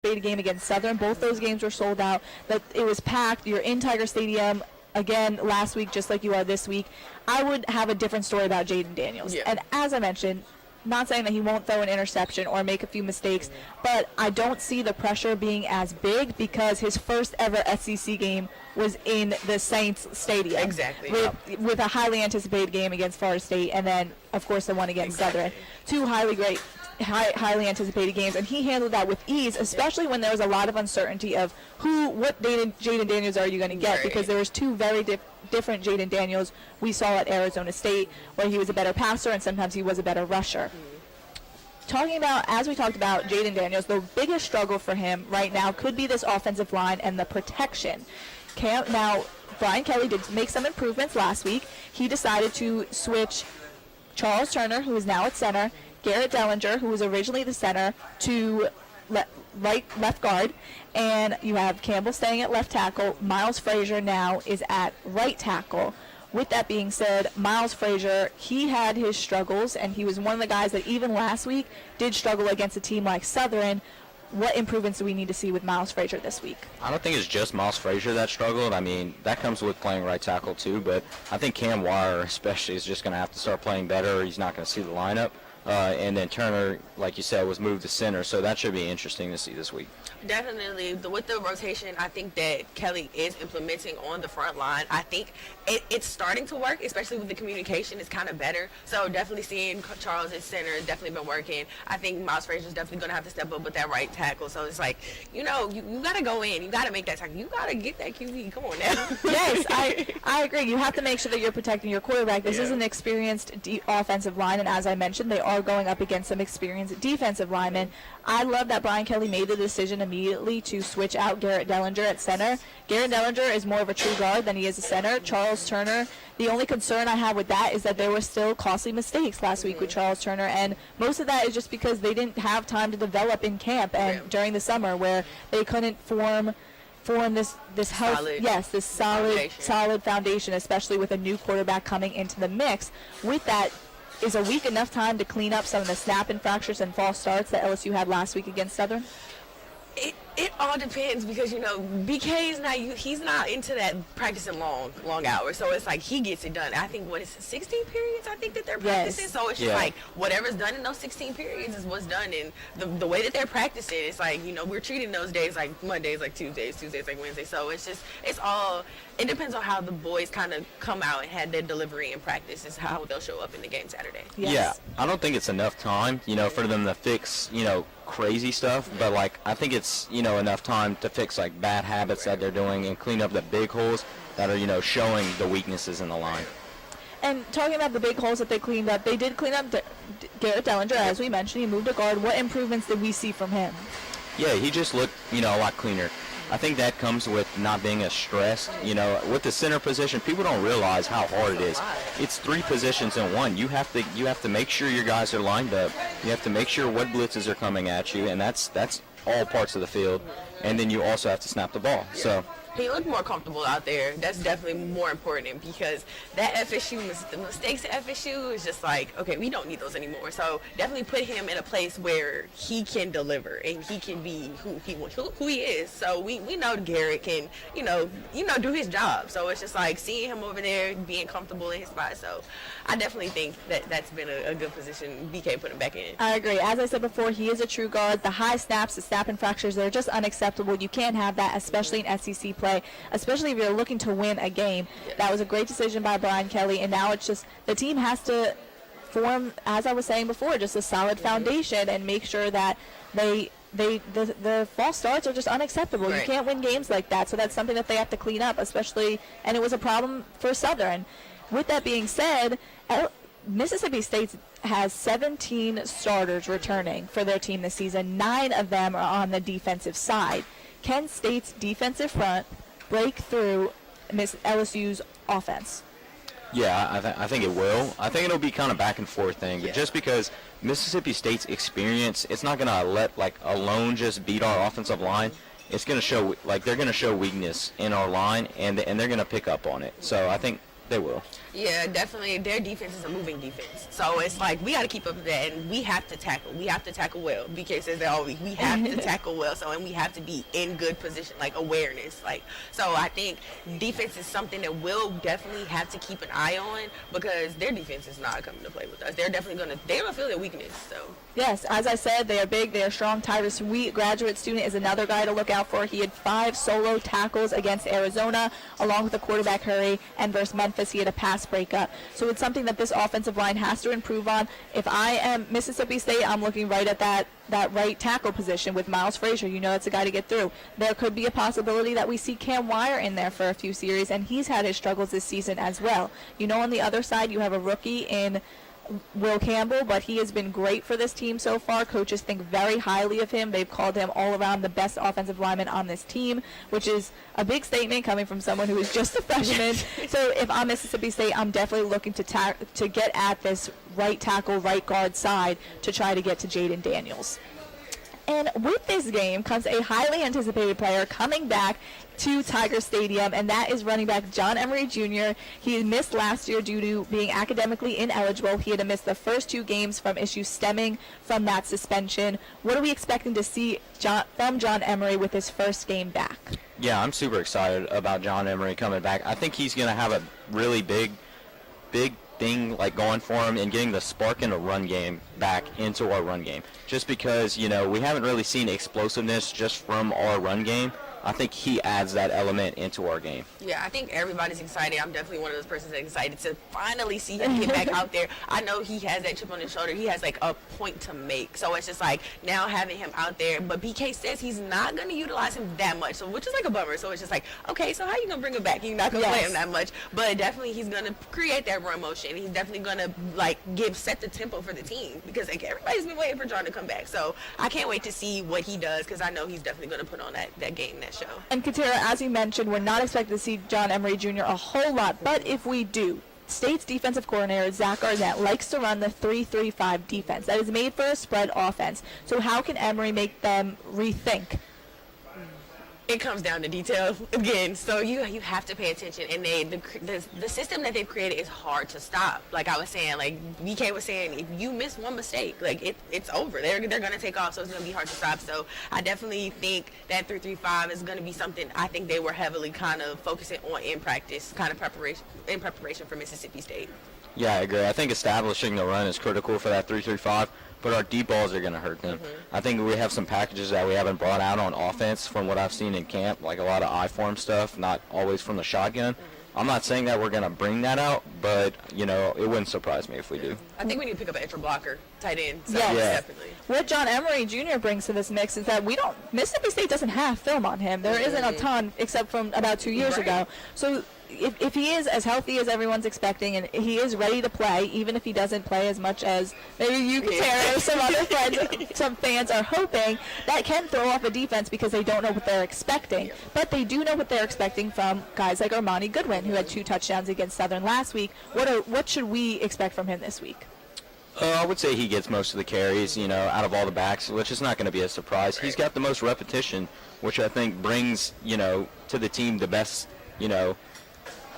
anticipated game against Southern. Both those games were sold out. That it was packed. You're in Tiger Stadium again last week, just like you are this week. I would have a different story about Jaden Daniels. Yeah. And as I mentioned, not saying that he won't throw an interception or make a few mistakes, but I don't see the pressure being as big because his first ever SEC game was in the Saints Stadium. Exactly. With a highly anticipated game against Florida State, and then, of course, the one against Southern. Two highly anticipated games, and he handled that with ease, especially when there was a lot of uncertainty of what Jaden Daniels are you going to get, because there was two very different Jaden Daniels we saw at Arizona State, where he was a better passer and sometimes he was a better rusher. Talking about, as we talked about Jaden Daniels, the biggest struggle for him right now could be this offensive line and the protection. Now, Brian Kelly did make some improvements last week. He decided to switch Charles Turner, who is now at center, Garrett Dellinger, who was originally the center, to left guard, and you have Campbell staying at left tackle. Miles Frazier now is at right tackle. With that being said, Miles Frazier, he had his struggles, and he was one of the guys that even last week did struggle against a team like Southern. What improvements do we need to see with Miles Frazier this week? I don't think it's just Miles Frazier that struggled. I mean, that comes with playing right tackle too, but I think Cam Wire especially is just going to have to start playing better, or he's not going to see the lineup. And then Turner, like you said, was moved to center, so that should be interesting to see this week. Definitely. With the rotation, I think that Kelly is implementing on the front line. I think it's starting to work, especially with the communication. It's kind of better. So definitely seeing Charles at center has definitely been working. I think Miles Frazier is definitely going to have to step up with that right tackle. So it's like, you got to go in. You got to make that tackle. You got to get that QB. Come on now. Yes, I agree. You have to make sure that you're protecting your quarterback. This is an experienced offensive line, and as I mentioned, they are going up against some experienced defensive linemen. I love that Brian Kelly made the decision immediately to switch out Garrett Dellinger at center. Garrett Dellinger is more of a true guard than he is a center. Charles Turner, the only concern I have with that is that there were still costly mistakes last week with Charles Turner, and most of that is just because they didn't have time to develop in camp and during the summer, where they couldn't form this health, this solid foundation, especially with a new quarterback coming into the mix. With that, is a week enough time to clean up some of the snap infractions and false starts that LSU had last week against Southern? It all depends, because BK is he's not into that practicing long hours, so it's like he gets it done. I think 16 periods I think that they're practicing, so it's just like whatever's done in those 16 periods is what's done. And the way that they're practicing, it's like we're treating those days like Mondays like Tuesdays like Wednesdays, so it depends on how the boys kind of come out and had their delivery in practice is how they'll show up in the game Saturday. Yeah, I don't think it's enough time for them to fix crazy stuff, but I think it's enough time to fix bad habits that they're doing and clean up the big holes that are showing the weaknesses in the line. And talking about the big holes that they cleaned up, they did clean up Garrett Dellinger, as we mentioned. He moved to guard. What improvements did we see from him? Yeah, he just looked a lot cleaner. I think that comes with not being as stressed. With the center position, people don't realize how hard it is. It's 3 positions in one. You have to make sure your guys are lined up. You have to make sure what blitzes are coming at you, and that's all parts of the field. And then you also have to snap the ball. So he looked more comfortable out there. That's definitely more important, because that the mistakes at FSU is just okay, we don't need those anymore. So definitely put him in a place where he can deliver and he can be who he is. So we know Garrett can do his job. So it's just seeing him over there being comfortable in his spot. So I definitely think that's been a good position BK put him back in. I agree. As I said before, he is a true guard. The high snaps, the snap and fractures, they're just unacceptable. You can't have that, especially in SEC play, especially if you're looking to win a game. That was a great decision by Brian Kelly, and now it's just the team has to form, as I was saying before, just a solid foundation and make sure that the false starts are just unacceptable. You can't win games like that, so that's something that they have to clean up, especially, and it was a problem for Southern. With that being said, Mississippi State has 17 starters returning for their team this season. 9 of them are on the defensive side. Can State's defensive front break through LSU's offense? Yeah, I think it will. I think it'll be kind of back and forth thing, but just because Mississippi State's experience, it's not going to let alone just beat our offensive line. It's going to show they're going to show weakness in our line, and they're going to pick up on it. So I think They will. Yeah, definitely. Their defense is a moving defense. So it's like we got to keep up with that, and we have to tackle. We have to tackle well. BK says that always. We have to tackle well. So, and we have to be in good position, like awareness. Like, so I think defense is something that we'll definitely have to keep an eye on because their defense is not coming to play with us. They're definitely they're gonna feel their weakness. So. Yes, as I said, they are big, they are strong. Tyrus Wheat, graduate student, is another guy to look out for. He had 5 solo tackles against Arizona, along with a quarterback hurry, and versus Memphis, he had a pass breakup. So it's something that this offensive line has to improve on. If I am Mississippi State, I'm looking right at that right tackle position with Miles Frazier. You know, it's a guy to get through. There could be a possibility that we see Cam Wire in there for a few series, and he's had his struggles this season as well. You know, on the other side, you have a rookie in Will Campbell, but he has been great for this team so far. Coaches think very highly of him. They've called him all around the best offensive lineman on this team, which is a big statement coming from someone who is just a freshman. So if I'm Mississippi State, I'm definitely looking to get at this right tackle, right guard side to try to get to Jaden Daniels. And with this game comes a highly anticipated player coming back to Tiger Stadium, and that is running back John Emery Jr. He missed last year due to being academically ineligible. He had to miss the first 2 games from issues stemming from that suspension. What are we expecting to see from John Emery with his first game back? Yeah, I'm super excited about John Emery coming back. I think he's going to have a really big thing like going for him and getting the spark in the run game back into our run game. Just because, you know, we haven't really seen explosiveness just from our run game. I think he adds that element into our game. Yeah, I think everybody's excited. I'm definitely one of those persons that's excited to finally see him get back out there. I know he has that chip on his shoulder. He has like a point to make. So it's just like now having him out there. But BK says he's not going to utilize him that much, so which is like a bummer. So it's just like, okay, so how you going to bring him back? You're not going to play him that much. But definitely he's going to create that run motion. He's definitely going to like set the tempo for the team because like everybody's been waiting for John to come back. So I can't wait to see what he does because I know he's definitely going to put on that game, that show. And Katera, as you mentioned, we're not expected to see John Emery Jr. a whole lot, but if we do, State's defensive coordinator, Zach Arnett, likes to run the 3-3-5 defense. That is made for a spread offense. So how can Emery make them rethink? It comes down to detail again. So you have to pay attention, and the system that they've created is hard to stop. Like I was saying, like BK was saying, if you miss one mistake, like it's over. They're gonna take off, so it's gonna be hard to stop. So I definitely think that 3-3-5 is gonna be something I think they were heavily kind of focusing on in practice, kind of preparation for Mississippi State. Yeah, I agree. I think establishing the run is critical for that 3-3-5. But our deep balls are going to hurt them. I think we have some packages that we haven't brought out on offense from what I've seen in camp, like a lot of I-form stuff, not always from the shotgun. I'm not saying that we're going to bring that out, but, you know, it wouldn't surprise me if we do. I think we need to pick up an extra blocker, tight end. So Yes. Definitely. What John Emery Jr. brings to this mix is that Mississippi State doesn't have film on him. There isn't a ton except from about 2 years ago. So if he is as healthy as everyone's expecting and he is ready to play, even if he doesn't play as much as maybe you, Katera, or some other friends, some fans are hoping, that can throw off a defense because they don't know what they're expecting. But they do know what they're expecting from guys like Armani Goodwin, who had 2 touchdowns against Southern last week. What should we expect from him this week? I would say he gets most of the carries, you know, out of all the backs, which is not going to be a surprise. He's got the most repetition, which I think brings, you know, to the team the best, you know,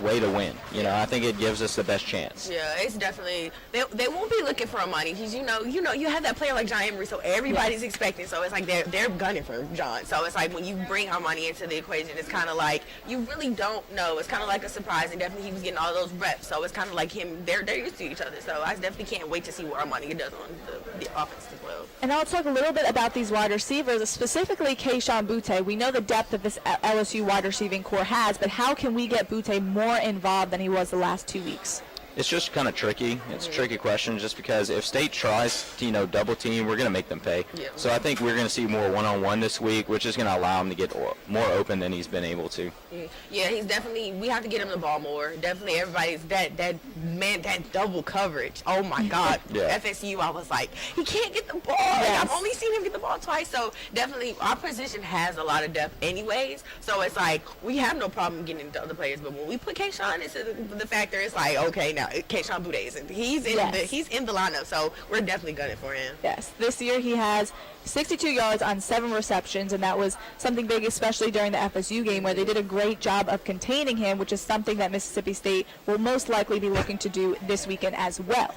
way to win. You know, I think it gives us the best chance. Yeah, it's definitely they won't be looking for Armani because you know you have that player like John Emery, so everybody's expecting. So it's like they're gunning for John. So it's like when you bring Armani into the equation, it's kind of like you really don't know. It's kind of like a surprise, and definitely he was getting all those reps. So it's kind of like him. They're used to each other. So I definitely can't wait to see what Armani does on the offense as well. And now let's talk a little bit about these wide receivers, specifically Keyshawn Butte. We know the depth that this LSU wide receiving core has, but how can we get Butte more involved than he was the last 2 weeks? It's just kind of tricky. It's a tricky question just because if State tries to, you know, double team, we're going to make them pay. Yeah. So I think we're going to see more one-on-one this week, which is going to allow him to get more open than he's been able to. Yeah, he's definitely, we have to get him the ball more. Definitely everybody's that double coverage. Oh my God. Yeah. FSU, I was like, he can't get the ball. Like, I've only seen him get the ball twice. So definitely our position has a lot of depth anyways. So it's like, we have no problem getting into other players. But when we put Keyshawn into the factor, it's like, okay, now Keyshawn Boutte isn't. He's in the lineup, so we're definitely gunning for him. Yes, this year he has 62 yards on 7 receptions, and that was something big, especially during the FSU game where they did a great job of containing him, which is something that Mississippi State will most likely be looking to do this weekend as well.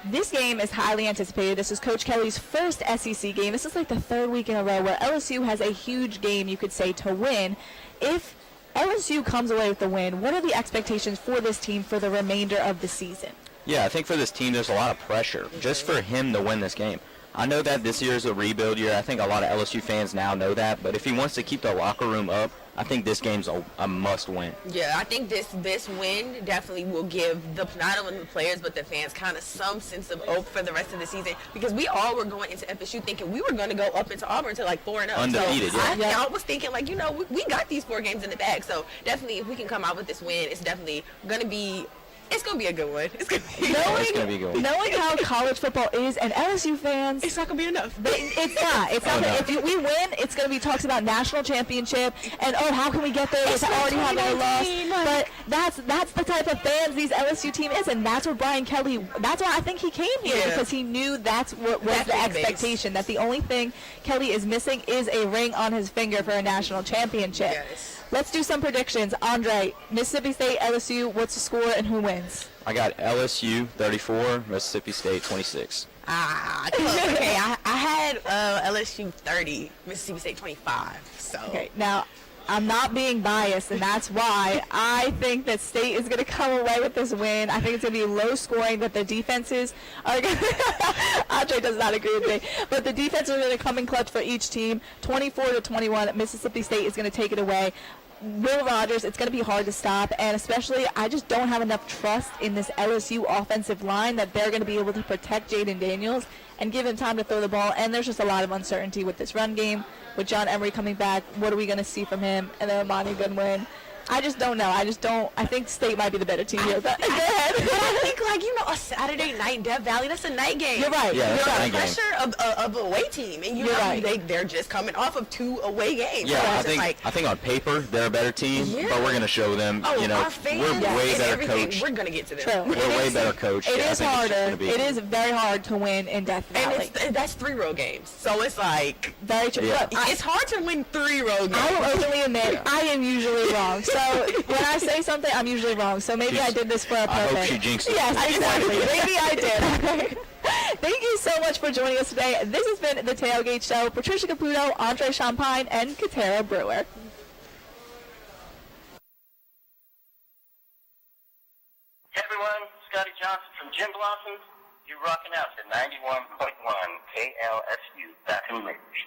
This game is highly anticipated. This is Coach Kelly's first SEC game. This is like the 3rd week in a row where LSU has a huge game, you could say, to win. If LSU comes away with the win, what are the expectations for this team for the remainder of the season? Yeah, I think for this team there's a lot of pressure just for him to win this game. I know that this year is a rebuild year. I think a lot of LSU fans now know that. But if he wants to keep the locker room up, I think this game's a must-win. Yeah, I think this win definitely will give not only the players but the fans kind of some sense of hope for the rest of the season, because we all were going into FSU thinking we were going to go up into Auburn to like 4-0. Undefeated, so yeah. I was thinking like, we got these 4 games in the bag. So definitely if we can come out with this win, it's definitely going to be a good one. It's going to be a good one. Knowing how college football is, and LSU fans, it's not going to be enough. It's not. If we win, it's going to be talks about national championship and how can we get there without already having a loss. But that's the type of fans these LSU team is, and that's what Brian Kelly. That's why I think he came here, because he knew that's what was the expectation. That the only thing Kelly is missing is a ring on his finger for a national championship. Yes. Let's do some predictions. Andre, Mississippi State, LSU, what's the score and who wins? I got LSU 34, Mississippi State 26. Okay. I had LSU 30, Mississippi State 25. So. Okay, now I'm not being biased, and that's why I think that State is going to come away with this win. I think it's going to be low scoring, that the defenses are going to Andre does not agree with me, but the defenses are going to come in clutch for each team. 24-21, Mississippi State is going to take it away. Will Rogers, it's going to be hard to stop, and especially I just don't have enough trust in this LSU offensive line that they're going to be able to protect Jaden Daniels and give him time to throw the ball, and there's just a lot of uncertainty with this run game. With John Emery coming back, what are we going to see from him? And then Armani Goodwin. I just don't know. I think State might be the better team here. But go ahead. But I think, a Saturday night in Death Valley, that's a night game. You're right. Yeah, You're right. Pressure of an away team. And they're just coming off of 2 away games. Yeah, so I think on paper they're a better team, but we're going to show them, our fans, we're way better coached. We're going to get to them. True. We're way better coached. It is harder. It is very hard to win in Death Valley. And that's 3 road games. So it's like, very true. Yeah. it's hard to win 3 road games. I will openly admit I am usually wrong. So when I say something, I'm usually wrong. So maybe I did this for a purpose. I hope she jinxed it. Yes, exactly. Maybe I did. Thank you so much for joining us today. This has been the Tailgate Show. Patricia Caputo, Andre Champagne, and Katera Brewer. Hey everyone, Scotty Johnson from Jim Blossoms. You're rocking out to 91.1 KLSU Baton Rouge.